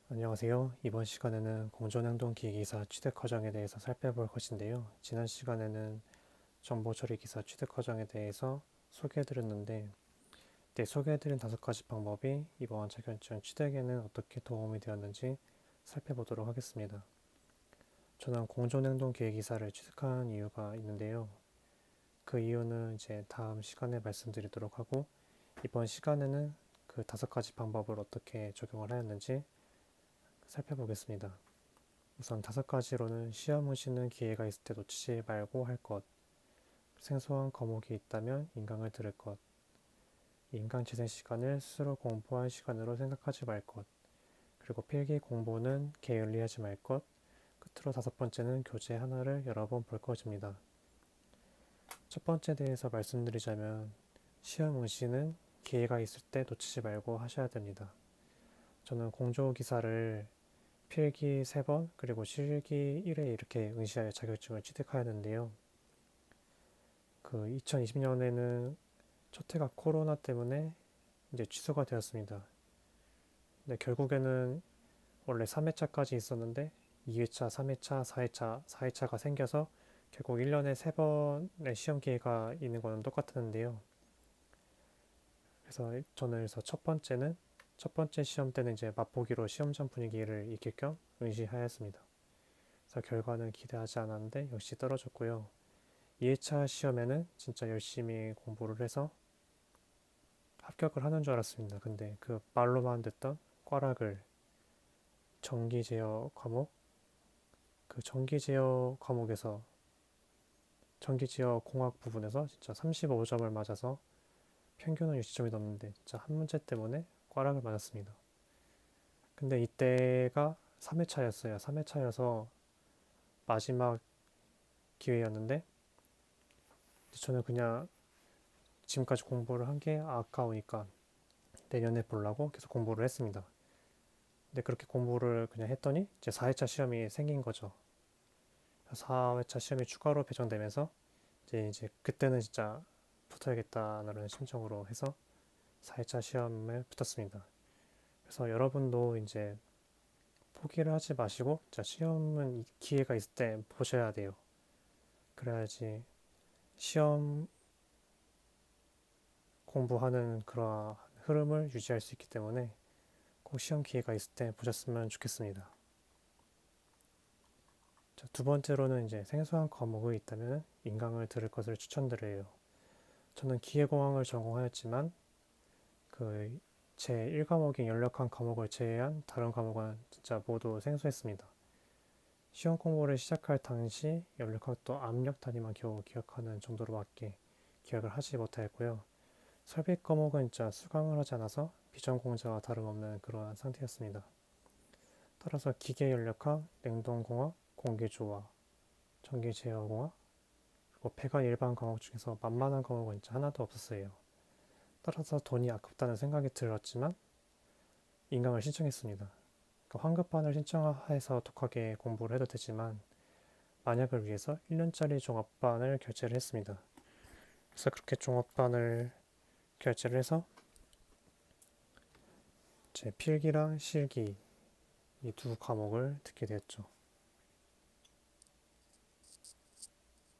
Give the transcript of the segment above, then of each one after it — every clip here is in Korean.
안녕하세요. 이번 시간에는 공존행동기기사 취득 과정에 대해서 살펴볼 것인데요. 지난 시간에는 정보처리기사 취득 과정에 대해서 소개해드렸는데, 소개해드린 5가지 방법이 이번 자격증 취득에는 어떻게 도움이 되었는지 살펴보도록 하겠습니다. 저는 공존행동기기사를 취득한 이유가 있는데요. 그 이유는 이제 다음 시간에 말씀드리도록 하고, 이번 시간에는 그 5가지 방법을 어떻게 적용을 하였는지 살펴보겠습니다. 우선 5가지로는 시험을 치는 기회가 있을 때 놓치지 말고 할 것, 생소한 과목이 있다면 인강을 들을 것, 인강 재생 시간을 스스로 공부할 시간으로 생각하지 말 것, 그리고 필기 공부는 게을리하지 말 것, 끝으로 5번째는 교재 하나를 여러 번 볼 것입니다. 첫 번째 대해서 말씀드리자면 시험 응시는 기회가 있을 때 놓치지 말고 하셔야 됩니다. 저는 공조기사를 필기 3번 그리고 실기 1회 이렇게 응시하여 자격증을 취득하였는데요. 그 2020년에는 첫 해가 코로나 때문에 이제 취소가 되었습니다. 근데 결국에는 원래 3회차까지 있었는데 2회차, 3회차, 4회차, 4회차가 생겨서 결국 1년에 3번의 시험 기회가 있는 거는 똑같았는데요. 그래서 첫 번째 시험 때는 이제 맛보기로 시험장 분위기를 익힐 겸 응시하였습니다. 그래서 결과는 기대하지 않았는데 역시 떨어졌고요. 2회차 시험에는 진짜 열심히 공부를 해서 합격을 하는 줄 알았습니다. 근데 그 말로만 듣던 꽈락을 전기 제어 과목, 그 전기 제어 과목에서 전기 제어 공학 부분에서 진짜 35점을 맞아서 평균은 60점이 넘는데 진짜 한 문제 때문에 꽈락을 맞았습니다. 근데 이때가 3회차였어요. 3회차여서 마지막 기회였는데 저는 그냥 지금까지 공부를 한 게 아까우니까 내년에 보려고 계속 공부를 했습니다. 근데 그렇게 공부를 그냥 했더니 이제 4회차 시험이 생긴 거죠. 4회차 시험이 추가로 배정되면서 이제 그때는 진짜 붙어야겠다는 심정으로 해서 4회차 시험에 붙었습니다. 그래서 여러분도 이제 포기를 하지 마시고 진짜 시험은 기회가 있을 때 보셔야 돼요. 그래야지 시험 공부하는 그런 흐름을 유지할 수 있기 때문에 꼭 시험 기회가 있을 때 보셨으면 좋겠습니다. 자, 두 번째로는 이제 생소한 과목이 있다면 인강을 들을 것을 추천드려요. 저는 기계공학을 전공하였지만 그 제 1과목인 연력한 과목을 제외한 다른 과목은 진짜 모두 생소했습니다. 시험 공부를 시작할 당시 연력학도 압력 단위만 겨우 기억하는 정도로밖에 기억을 하지 못하였고요. 설비 과목은 진짜 수강을 하지 않아서 비전공자와 다름없는 그러한 상태였습니다. 따라서 기계 연력학, 냉동공학, 공기조화, 전기제어공학, 그리고 배가 일반 과목 중에서 만만한 과목은 진짜 하나도 없었어요. 따라서 돈이 아깝다는 생각이 들었지만 인강을 신청했습니다. 그러니까 환급반을 신청해서 독하게 공부를 해도 되지만 만약을 위해서 1년짜리 종합반을 결제를 했습니다. 그래서 그렇게 종합반을 결제를 해서 제 필기랑 실기 이 두 과목을 듣게 됐죠.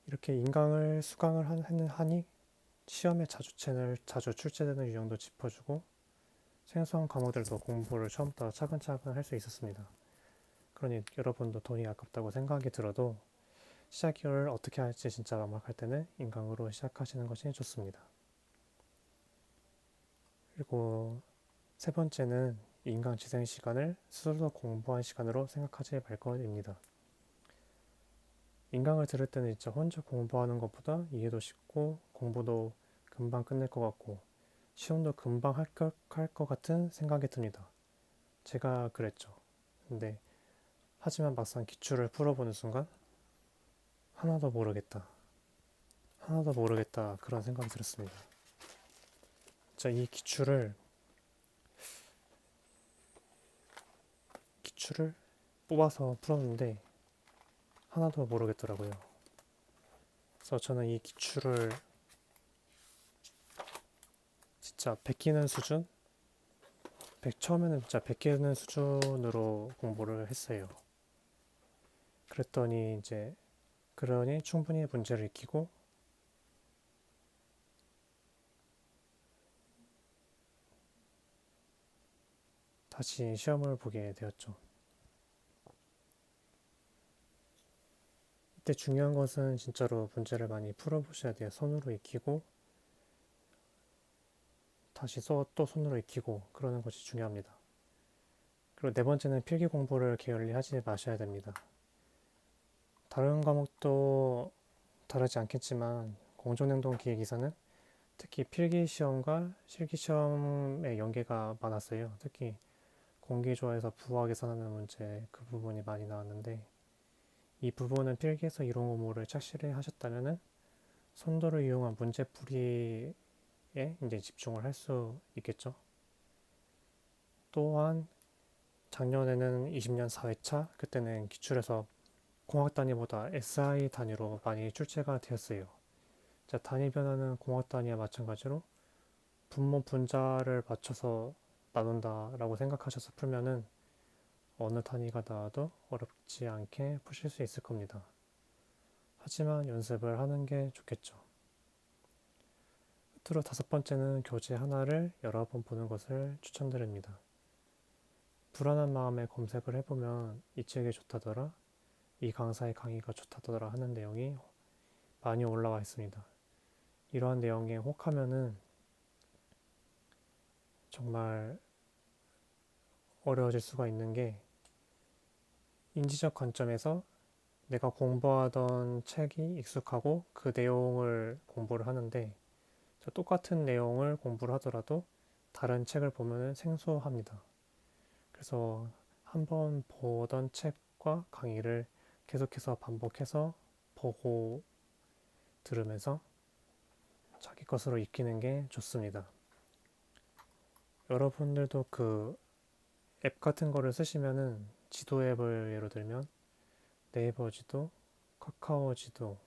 이렇게 인강을 수강을 하니 시험에 자주 출제되는 유형도 짚어주고 생소한 과목들도 공부를 처음부터 차근차근 할 수 있었습니다. 그러니 여러분도 돈이 아깝다고 생각이 들어도 시작을 어떻게 할지 진짜 막막할 때는 인강으로 시작하시는 것이 좋습니다. 그리고 세 번째는 인강 재생 시간을 스스로 공부한 시간으로 생각하지 말 것입니다. 인강을 들을 때는 진짜 혼자 공부하는 것보다 이해도 쉽고 공부도 금방 끝낼 것 같고 시험도 금방 할 것 같은 생각이 듭니다. 제가 그랬죠. 근데 하지만 막상 기출을 풀어보는 순간 하나도 모르겠다. 하나도 모르겠다. 그런 생각이 들었습니다. 자, 이 기출을 뽑아서 풀었는데 하나도 모르겠더라고요. 그래서 저는 이 기출을 진짜 처음에는 진짜 100개는 수준으로 공부를 했어요. 그러니 충분히 문제를 익히고 다시 시험을 보게 되었죠. 이때 중요한 것은 진짜로 문제를 많이 풀어보셔야 돼요. 손으로 익히고 다시 또 손으로 익히고 그러는 것이 중요합니다. 그리고 네 번째는 필기 공부를 게을리 하지 마셔야 됩니다. 다른 과목도 다르지 않겠지만 공존행동기획이사는 특히 필기시험과 실기시험의 연계가 많았어요. 특히 공기조화에서 부하 계산하는 문제 그 부분이 많이 나왔는데 이 부분은 필기에서 이론 공부를 착실히 하셨다면 손도를 이용한 문제풀이에 이제 집중을 할 수 있겠죠. 또한 작년에는 20년 4회차 그때는 기출에서 공학 단위보다 SI 단위로 많이 출제가 되었어요. 자, 단위 변화는 공학 단위와 마찬가지로 분모 분자를 맞춰서 나눈다라고 생각하셔서 풀면은 어느 단위가 나와도 어렵지 않게 푸실 수 있을 겁니다. 하지만 연습을 하는 게 좋겠죠. 끝으로 다섯 번째는 교재 하나를 여러 번 보는 것을 추천드립니다. 불안한 마음에 검색을 해보면 이 책이 좋다더라, 이 강사의 강의가 좋다더라 하는 내용이 많이 올라와 있습니다. 이러한 내용에 혹하면은 정말 어려워질 수가 있는 게 인지적 관점에서 내가 공부하던 책이 익숙하고 그 내용을 공부를 하는데 똑같은 내용을 공부를 하더라도 다른 책을 보면 생소합니다. 그래서 한번 보던 책과 강의를 계속해서 반복해서 보고 들으면서 자기 것으로 익히는 게 좋습니다. 여러분들도 그 앱 같은 거를 쓰시면은 지도 앱을 예로 들면 네이버 지도, 카카오 지도,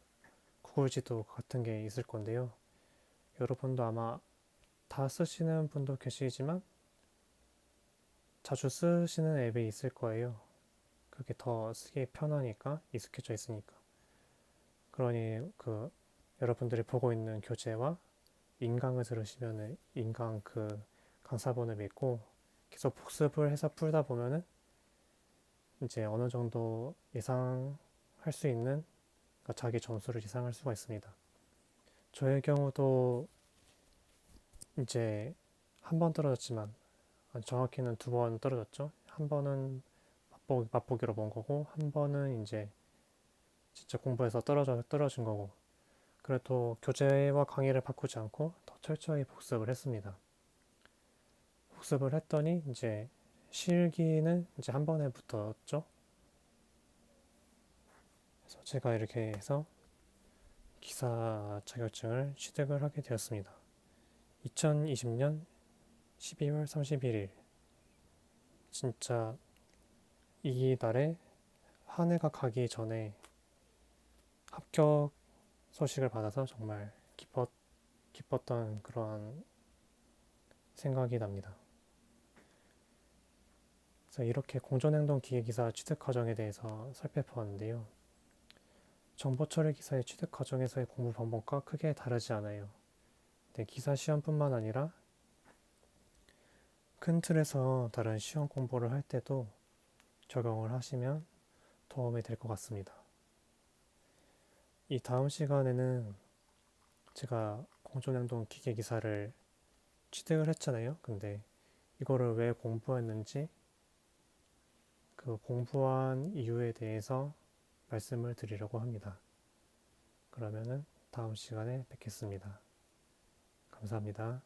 구글 지도 같은 게 있을 건데요. 여러분도 아마 다 쓰시는 분도 계시지만 자주 쓰시는 앱이 있을 거예요. 그게 더 쓰기 편하니까, 익숙해져 있으니까. 그러니 여러분들이 보고 있는 교재와 인강을 들으시면은 인강 그 강사본을 믿고 계속 복습을 해서 풀다 보면은 이제 어느 정도 예상할 수 있는, 그러니까 자기 점수를 예상할 수가 있습니다. 저의 경우도 이제 한 번 떨어졌지만 정확히는 두 번 떨어졌죠. 한 번은 맛보기로 본 거고 한 번은 이제 진짜 공부해서 떨어진 거고, 그래도 교재와 강의를 바꾸지 않고 더 철저히 복습을 했습니다. 복습을 했더니 이제 실기는 이제 한 번에 붙었죠. 그래서 제가 이렇게 해서 기사 자격증을 취득을 하게 되었습니다. 2020년 12월 31일, 진짜 이 날에 한 해가 가기 전에 합격 소식을 받아서 정말 기뻤던 그런 생각이 납니다. 그래서 이렇게 공존행동 기계기사 취득 과정에 대해서 살펴보았는데요. 정보 처리 기사의 취득 과정에서의 공부 방법과 크게 다르지 않아요. 네, 기사 시험뿐만 아니라 큰 틀에서 다른 시험 공부를 할 때도 적용을 하시면 도움이 될 것 같습니다. 이 다음 시간에는 제가 공존행동 기계기사를 취득을 했잖아요. 근데 이거를 왜 공부했는지, 그 공부한 이유에 대해서 말씀을 드리려고 합니다. 그러면은 다음 시간에 뵙겠습니다. 감사합니다.